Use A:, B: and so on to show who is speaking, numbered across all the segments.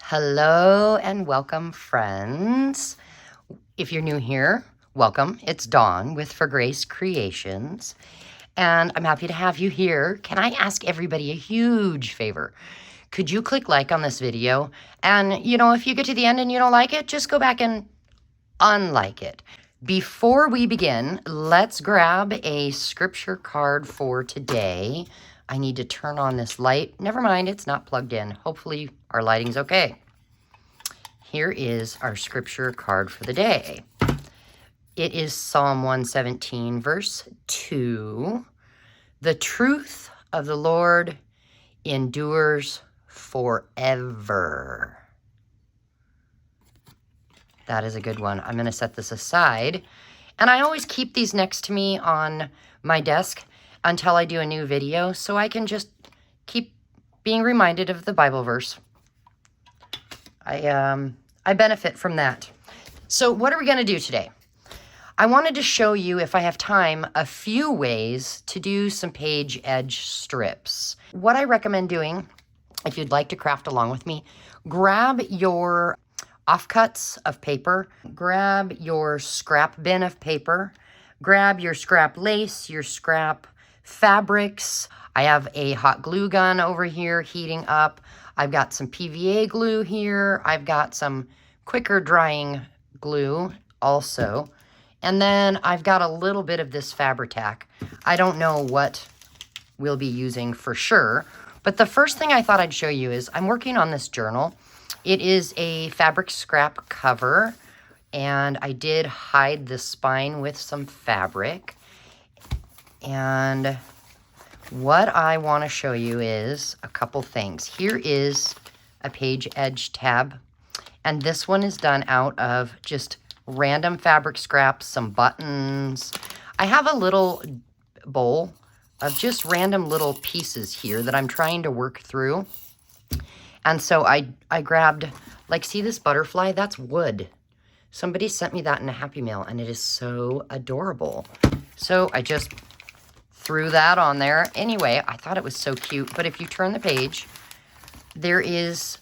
A: Hello and welcome, friends. If you're new here, welcome. It's Dawn with For Grace Creations, and I'm happy to have you here. Can I ask everybody a huge favor? Could you click like on this video? And, if you get to the end and you don't like it, just go back and unlike it. Before we begin, let's grab a scripture card for today. I need to turn on this light. Never mind, it's not plugged in. Hopefully our lighting's okay. Here is our scripture card for the day. It is Psalm 117, verse 2. The truth of the Lord endures forever. That is a good one. I'm going to set this aside. And I always keep these next to me on my desk until I do a new video, so I can just keep being reminded of the Bible verse. I benefit from that. So what are we going to do today? I wanted to show you, if I have time, a few ways to do some page edge strips. What I recommend doing, if you'd like to craft along with me, grab your offcuts of paper, grab your scrap bin of paper, grab your scrap lace, your scrap fabrics. I have a hot glue gun over here heating up. I've got some PVA glue here. I've got some quicker drying glue also. And then I've got a little bit of this Fabri-Tac. I don't know what we'll be using for sure, but the first thing I thought I'd show you is I'm working on this journal. It is a fabric scrap cover, and I did hide the spine with some fabric. And what I want to show you is a couple things. Here is a page edge tab, and this one is done out of just random fabric scraps, some buttons. I have a little bowl of just random little pieces here that I'm trying to work through. And so I grabbed, see this butterfly? That's wood. Somebody sent me that in a Happy Mail, and it is so adorable. So I just threw that on there. Anyway, I thought it was so cute. But if you turn the page, there is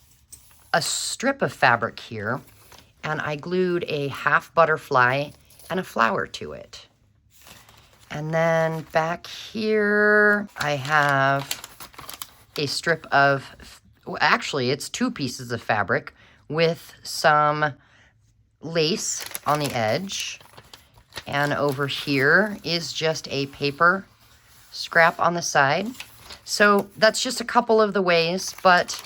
A: a strip of fabric here, and I glued a half butterfly and a flower to it. And then back here, I have a strip of, actually, it's two pieces of fabric with some lace on the edge. And over here is just a paper scrap on the side. So that's just a couple of the ways, but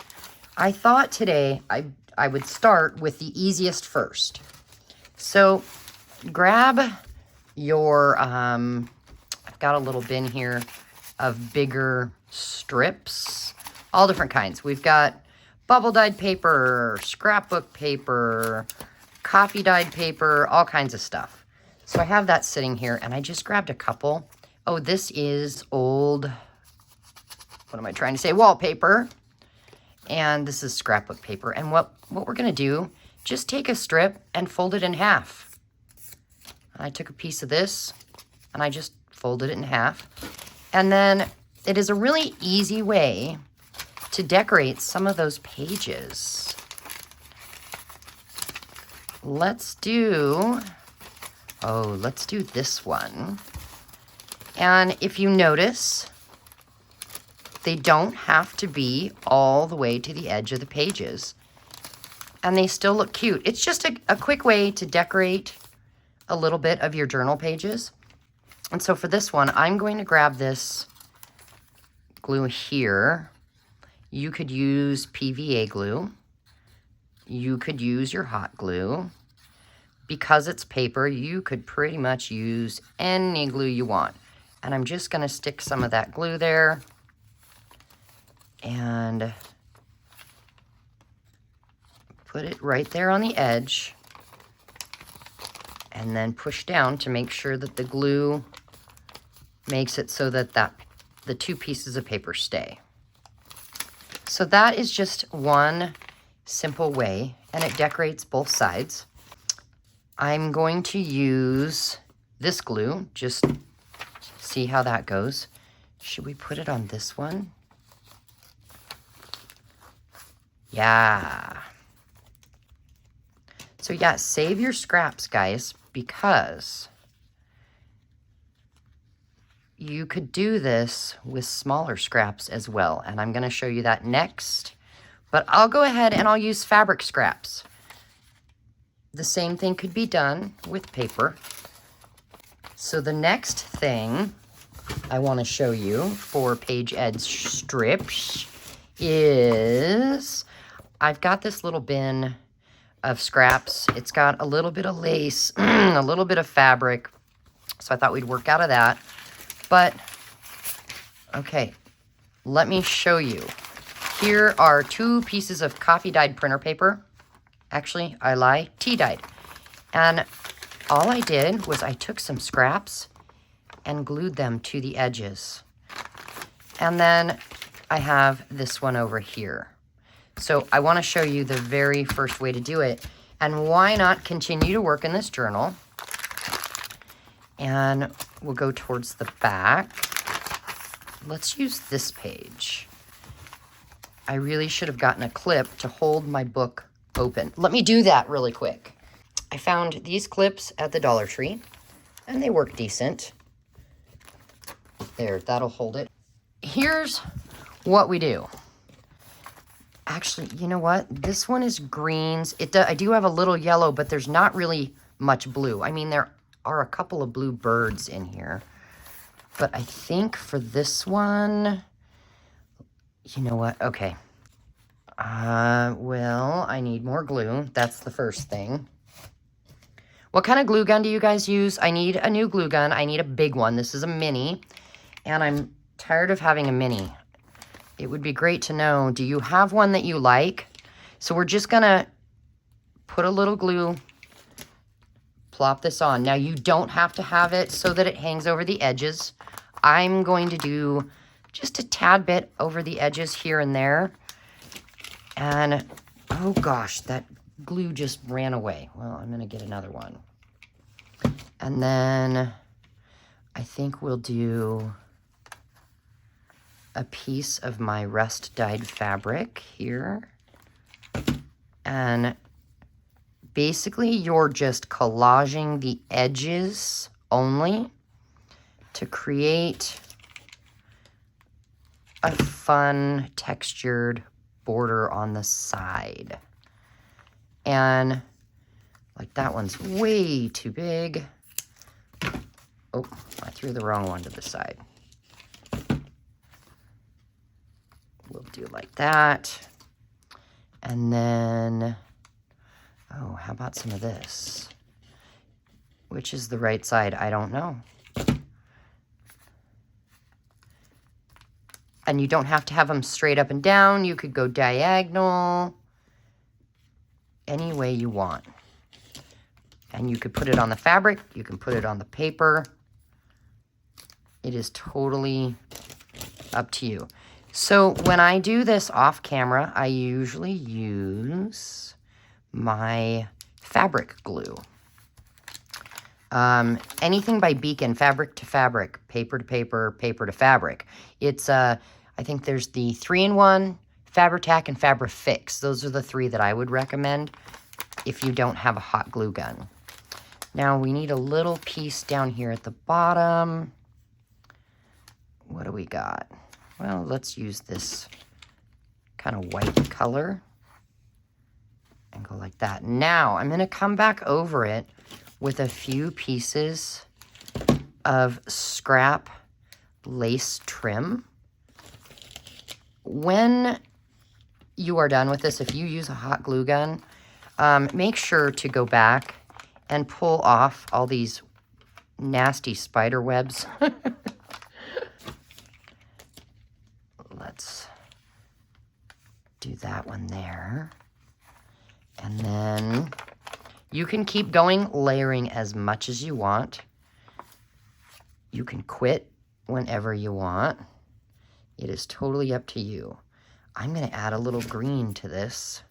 A: I thought today I would start with the easiest first. So grab your, I've got a little bin here of bigger strips, all different kinds. We've got bubble dyed paper, scrapbook paper, coffee dyed paper, all kinds of stuff. So I have that sitting here, and I just grabbed a couple. Oh, this is old, what am I trying to say? Wallpaper. And this is scrapbook paper. And what we're going to do, just take a strip and fold it in half. I took a piece of this, and I just folded it in half. And then it is a really easy way to decorate some of those pages. Let's do this one. And if you notice, they don't have to be all the way to the edge of the pages, and they still look cute. It's just a quick way to decorate a little bit of your journal pages. And so for this one, I'm going to grab this glue here. You could use PVA glue. You could use your hot glue. Because it's paper, you could pretty much use any glue you want. And I'm just going to stick some of that glue there. And put it right there on the edge. And then push down to make sure that the glue makes it so that the two pieces of paper stay. So that is just one simple way, and it decorates both sides. I'm going to use this glue, just see how that goes. Should we put it on this one? Yeah. So yeah, save your scraps, guys, because you could do this with smaller scraps as well. And I'm going to show you that next. But I'll go ahead and I'll use fabric scraps. The same thing could be done with paper. So the next thing I want to show you for page edge strips is I've got this little bin of scraps. It's got a little bit of lace, a little bit of fabric. So I thought we'd work out of that. But, okay, let me show you. Here are 2 pieces of coffee dyed printer paper. Actually, I lie, tea dyed. And all I did was I took some scraps and glued them to the edges. And then I have this one over here. So I want to show you the very first way to do it. And why not continue to work in this journal? And we'll go towards the back. Let's use this page. I really should have gotten a clip to hold my book open. Let me do that really quick. I found these clips at the Dollar Tree, and they work decent. There, that'll hold it. Here's what we do. Actually, you know what? This one is greens. I do have a little yellow, but there's not really much blue. I mean, there are a couple of blue birds in here. But I think for this one, you know what? Okay. Well, I need more glue. That's the first thing. What kind of glue gun do you guys use? I need a new glue gun. I need a big one. This is a mini, and I'm tired of having a mini. It would be great to know, do you have one that you like? So we're just gonna put a little glue, plop this on. Now you don't have to have it so that it hangs over the edges. I'm going to do just a tad bit over the edges here and there. And, oh gosh, that glue just ran away. Well, I'm going to get another one. And then I think we'll do a piece of my rust dyed fabric here. And basically you're just collaging the edges only to create a fun textured border on the side. And like that one's way too big. Oh, I threw the wrong one to the side. We'll do like that. And then, oh, how about some of this? Which is the right side? I don't know. And you don't have to have them straight up and down. You could go diagonal, any way you want. And you could put it on the fabric. You can put it on the paper. It is totally up to you. So when I do this off camera, I usually use my fabric glue. Anything by Beacon, fabric to fabric, paper to paper, paper to fabric. It's, I think there's the 3-in-1, Fabri-Tac, and Fabri-Fix. Those are the 3 that I would recommend if you don't have a hot glue gun. Now we need a little piece down here at the bottom. What do we got? Well, let's use this kind of white color and go like that. Now I'm going to come back over it with a few pieces of scrap lace trim. When you are done with this, if you use a hot glue gun, make sure to go back and pull off all these nasty spider webs. Let's do that one there. And then you can keep going, layering as much as you want. You can quit whenever you want. It is totally up to you. I'm going to add a little green to this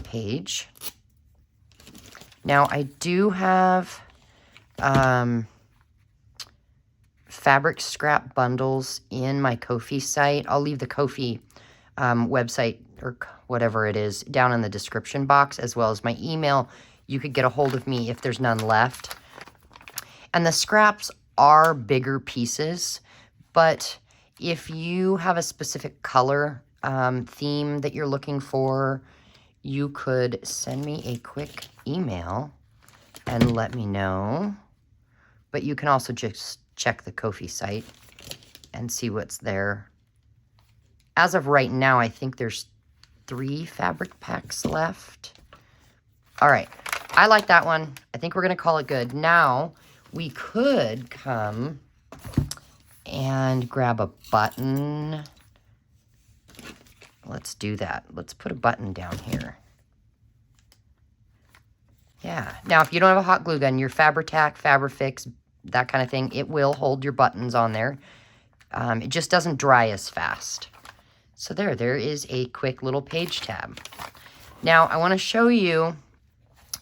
A: page. Now, I do have fabric scrap bundles in my Ko-fi site. I'll leave the Ko-fi website or whatever it is down in the description box, as well as my email. you could get a hold of me if there's none left. And the scraps are bigger pieces, but if you have a specific color theme that you're looking for, you could send me a quick email and let me know. But you can also just check the Ko-fi site and see what's there. As of right now, I think there's 3 fabric packs left. All right, I like that one. I think we're gonna call it good. Now, we could come and grab a button. Let's do that. Let's put a button down here. Yeah, now if you don't have a hot glue gun, your Fabri-Tac, Fabri-Fix, that kind of thing, it will hold your buttons on there. It just doesn't dry as fast. So there is a quick little page tab. Now I want to show you,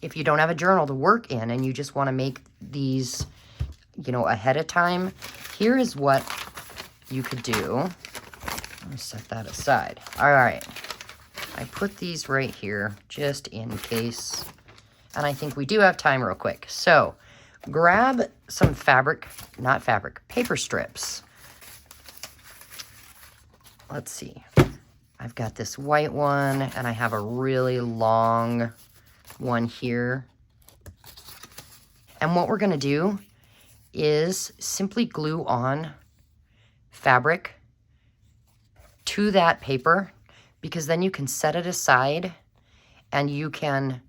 A: if you don't have a journal to work in and you just want to make these, you know, ahead of time, here is what you could do. Let me set that aside. All right, I put these right here just in case, and I think we do have time real quick. So grab some paper strips. Let's see. I've got this white one, and I have a really long one here. And what we're going to do is simply glue on fabric to that paper, because then you can set it aside and you can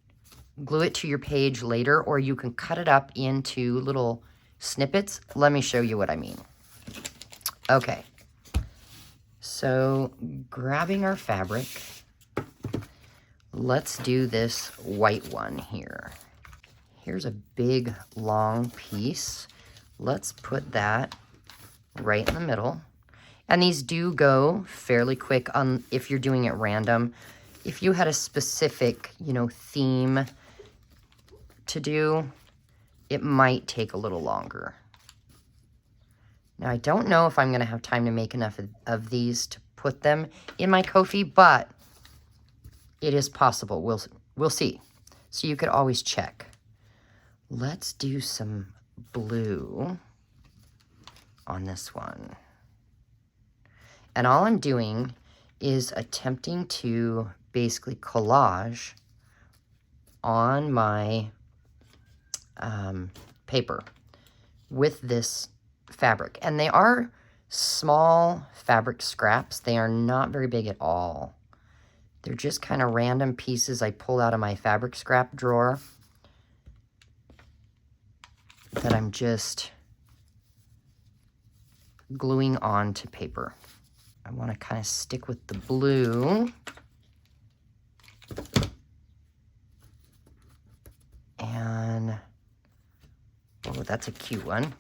A: glue it to your page later, or you can cut it up into little snippets. Let me show you what I mean. Okay. So grabbing our fabric, let's do this white one here. Here's a big long piece. Let's put that right in the middle. And these do go fairly quick if you're doing it random. If you had a specific, you know, theme to do, it might take a little longer. Now, I don't know if I'm going to have time to make enough of these to put them in my Ko-fi, but it is possible. We'll see. So you could always check. Let's do some blue on this one. And all I'm doing is attempting to basically collage on my paper with this fabric. And they are small fabric scraps. They are not very big at all. They're just kind of random pieces I pulled out of my fabric scrap drawer that I'm just gluing onto paper. I want to kind of stick with the blue. And, oh, that's a cute one.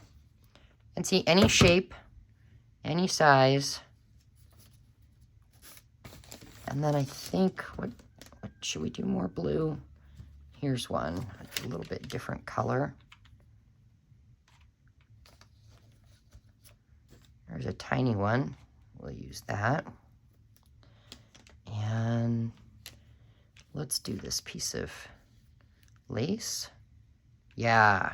A: And see, any shape, any size. And then I think, what should we do more blue? Here's one, a little bit different color. There's a tiny one. We'll use that. And let's do this piece of lace. Yeah.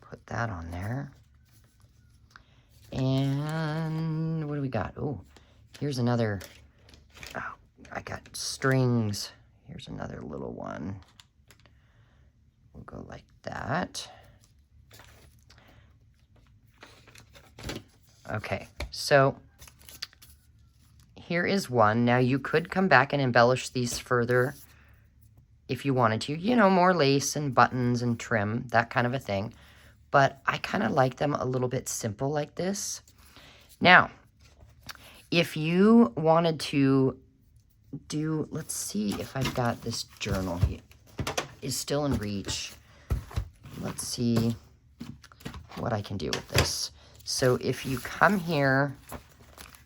A: Put that on there. And what do we got? Oh, here's another. Oh, I got strings. Here's another little one. We'll go like that. Okay, so here is one. Now you could come back and embellish these further if you wanted to. You know, more lace and buttons and trim, that kind of a thing. But I kind of like them a little bit simple like this. Now, if you wanted to do, let's see if I've got this journal here. Is still in reach. Let's see what I can do with this. So if you come here,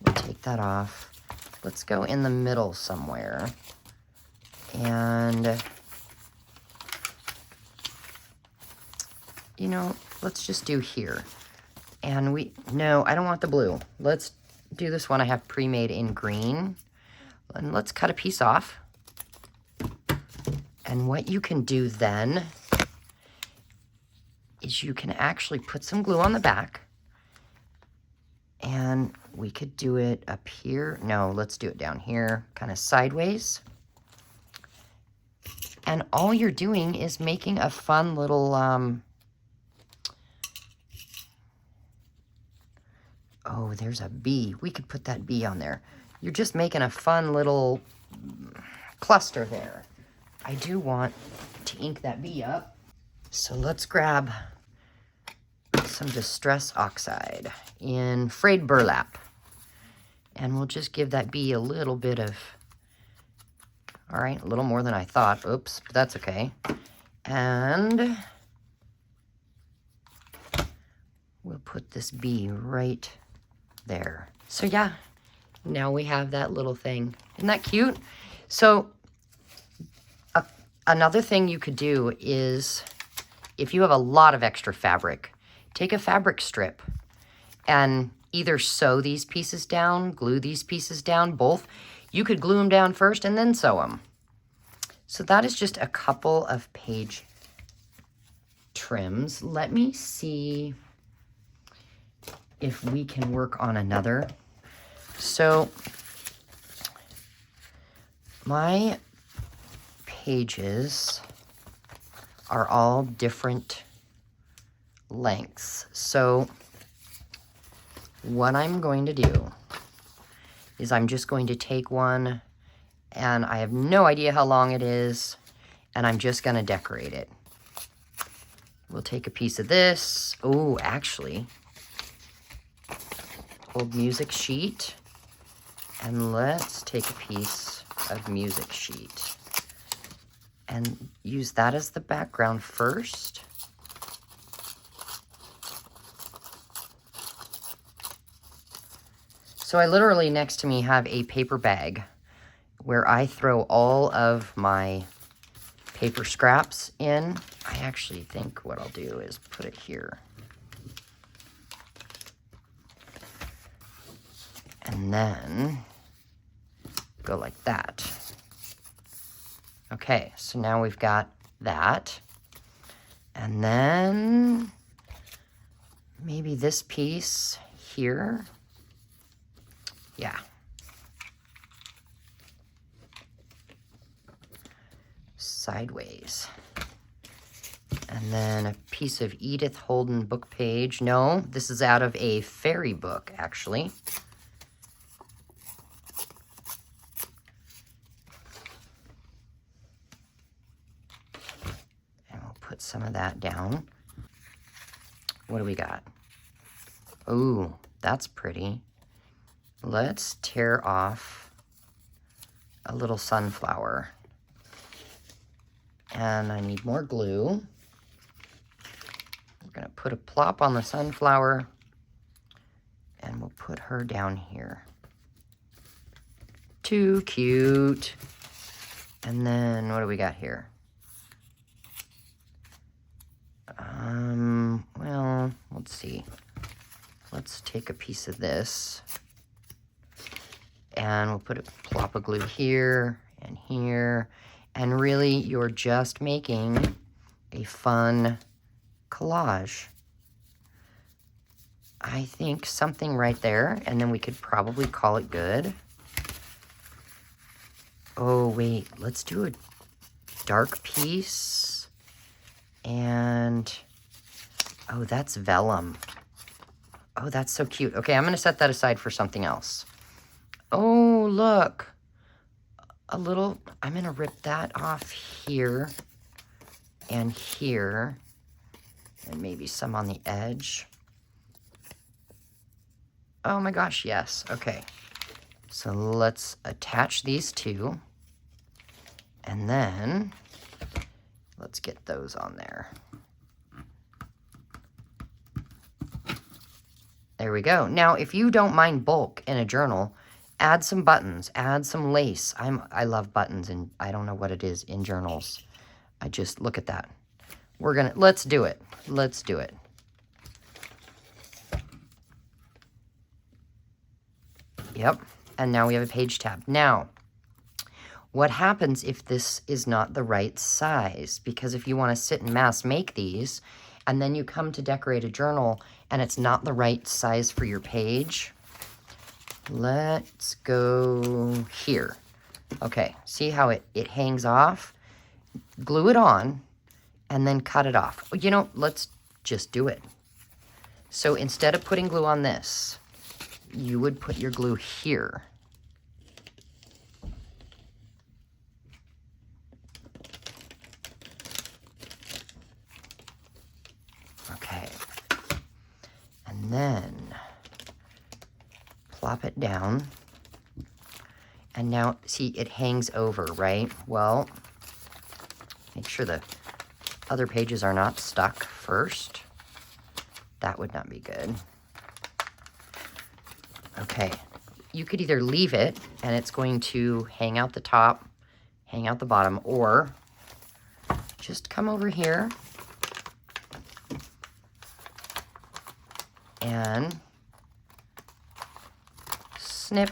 A: we'll take that off. Let's go in the middle somewhere. And, you know, let's just do here. And no, I don't want the blue. Let's do this one I have pre-made in green. And let's cut a piece off. And what you can do then is you can actually put some glue on the back. And we could do it up here. No, let's do it down here, kind of sideways. And all you're doing is making a fun little, oh, there's a bee. We could put that bee on there. You're just making a fun little cluster there. I do want to ink that bee up. So let's grab some Distress Oxide in frayed burlap. And we'll just give that bee a little bit of, all right, a little more than I thought. Oops, but that's okay. And we'll put this bee right there. So yeah, now we have that little thing. Isn't that cute? So another thing you could do is, if you have a lot of extra fabric, take a fabric strip and either sew these pieces down, glue these pieces down, both. You could glue them down first and then sew them. So that is just a couple of page trims. Let me see if we can work on another. So my pages are all different lengths. So what I'm going to do is I'm just going to take one, and I have no idea how long it is, and I'm just going to decorate it. We'll take a piece of this. Oh, actually, old music sheet, and let's take a piece of music sheet and use that as the background first. So I literally next to me have a paper bag where I throw all of my paper scraps in. I actually think what I'll do is put it here. And then go like that. Okay, so now we've got that. And then maybe this piece here. Yeah. Sideways. And then a piece of Edith Holden book page. No, this is out of a fairy book, actually. And we'll put some of that down. What do we got? Ooh, that's pretty. Let's tear off a little sunflower. And I need more glue. We're going to put a plop on the sunflower, and we'll put her down here. Too cute. And then what do we got here? Well, let's see. Let's take a piece of this. And we'll put a plop of glue here and here. And really, you're just making a fun collage. I think something right there, and then we could probably call it good. Oh, wait, let's do a dark piece. And, oh, that's vellum. Oh, that's so cute. Okay, I'm going to set that aside for something else. Oh, look. A little, I'm going to rip that off here and here. And maybe some on the edge. Oh my gosh, yes. Okay. So let's attach these two. And then let's get those on there. There we go. Now, if you don't mind bulk in a journal, add some buttons, add some lace. I love buttons, and I don't know what it is in journals. I just, look at that. Let's do it. Let's do it. Yep. And now we have a page tab. Now, What happens if this is not the right size? Because if you want to sit and mass make these, and then you come to Decorative Journal and it's not the right size for your page, let's go here. Okay, see how it hangs off? Glue it on and then cut it off. You know, let's just do it. So instead of putting glue on this, you would put your glue here. Okay. And then plop it down. And now, see, it hangs over, right? Well, make sure the other pages are not stuck first. That would not be good. Okay, you could either leave it and it's going to hang out the top, hang out the bottom, or just come over here and snip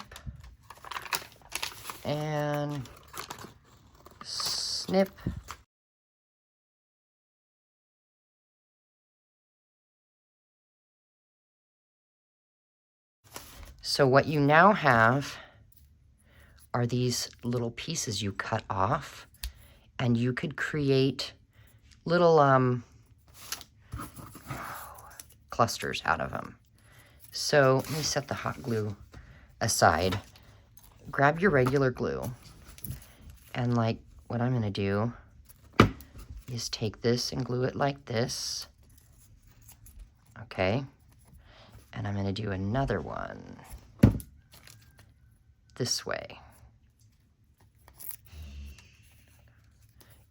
A: and snip. So what you now have are these little pieces you cut off, and you could create little clusters out of them. So let me set the hot glue aside. Grab your regular glue, and like what I'm gonna do is take this and glue it like this. Okay, and I'm gonna do another one this way.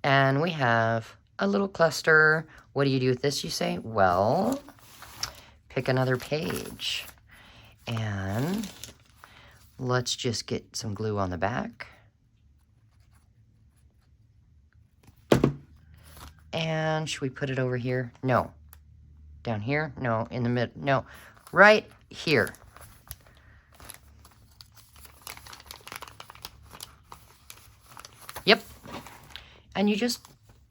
A: And we have a little cluster. What do you do with this, you say? Well, pick another page. And let's just get some glue on the back. And should we put it over here? No. Down here? No. In the mid? No. Right here. Yep. And you just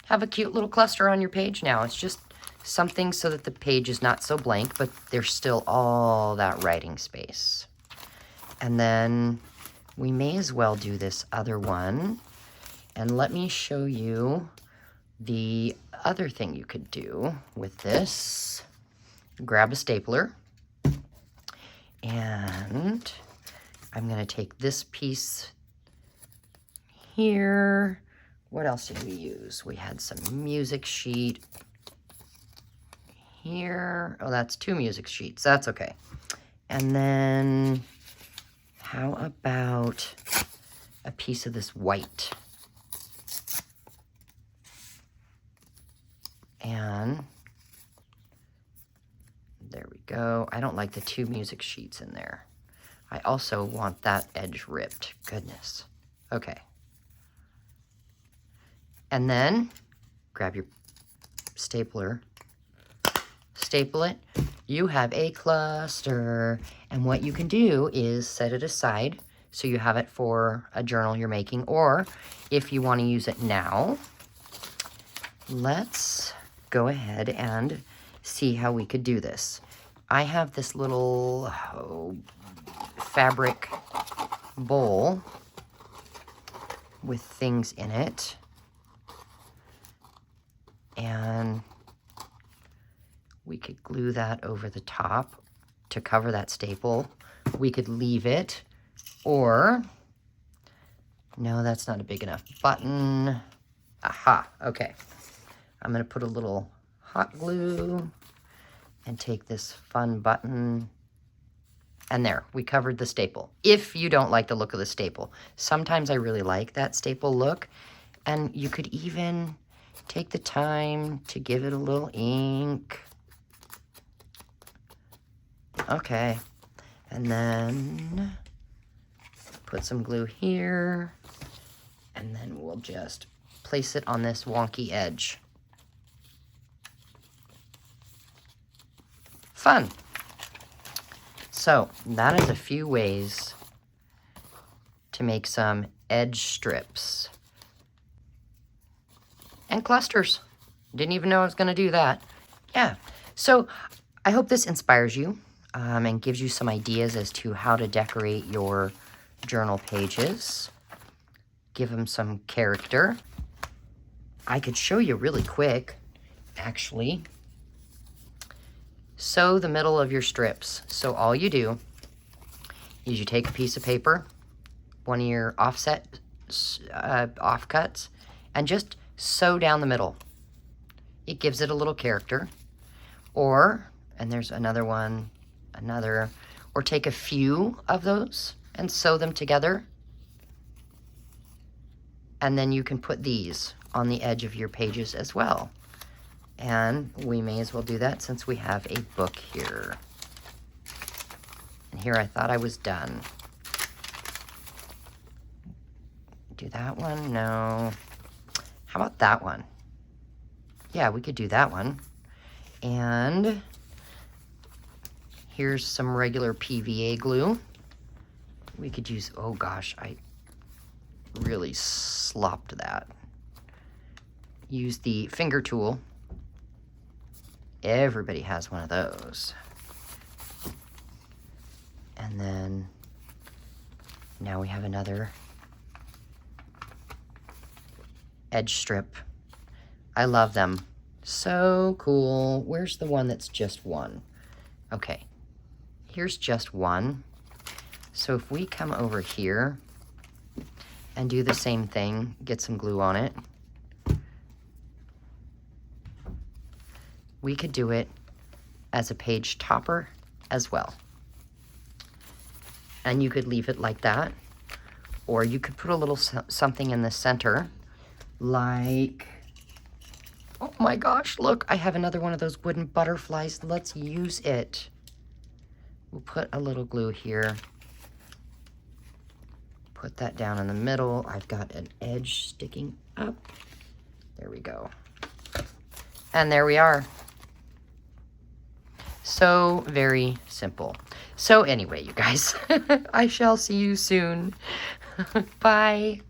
A: have a cute little cluster on your page now. It's just something so that the page is not so blank, but there's still all that writing space. And then we may as well do this other one. And let me show you the other thing you could do with this. Grab a stapler. And I'm going to take this piece here. What else did we use? We had some music sheet here. Oh, that's 2 music sheets. That's okay. And then how about a piece of this white? And there we go. I don't like the 2 music sheets in there. I also want that edge ripped. Goodness. Okay. And then grab your stapler, staple it. You have a cluster. And what you can do is set it aside so you have it for a journal you're making, or if you want to use it now, let's go ahead and see how we could do this. I have this little fabric bowl with things in it. And we could glue that over the top to cover that staple. We could leave it, or, no, that's not a big enough button. Aha, okay. I'm gonna put a little hot glue and take this fun button. And there, we covered the staple. If you don't like the look of the staple. Sometimes I really like that staple look. And you could even take the time to give it a little ink. Okay, and then put some glue here, and then we'll just place it on this wonky edge. Fun. So that is a few ways to make some edge strips. And clusters. Didn't even know I was going to do that. Yeah. So I hope this inspires you and gives you some ideas as to how to decorate your journal pages. Give them some character. I could show you really quick, actually. Sew the middle of your strips. So all you do is you take a piece of paper, one of your offset offcuts, and just sew down the middle. It gives it a little character. Or, and there's another one, or take a few of those and sew them together. And then you can put these on the edge of your pages as well. And we may as well do that since we have a book here. And here I thought I was done. Do that one? No. How about that one? Yeah, we could do that one. And here's some regular PVA glue. We could use, oh gosh, I really slopped that. Use the finger tool. Everybody has one of those. And then now we have another edge strip. I love them. So cool. Where's the one that's just one? Okay, here's just one. So if we come over here and do the same thing, get some glue on it, we could do it as a page topper as well. And you could leave it like that, or you could put a little something in the center, like, oh my gosh, look, I have another one of those wooden butterflies. Let's use it. We'll put a little glue here. Put that down in the middle. I've got an edge sticking up. There we go. And there we are. So very simple. So anyway, you guys, I shall see you soon. Bye.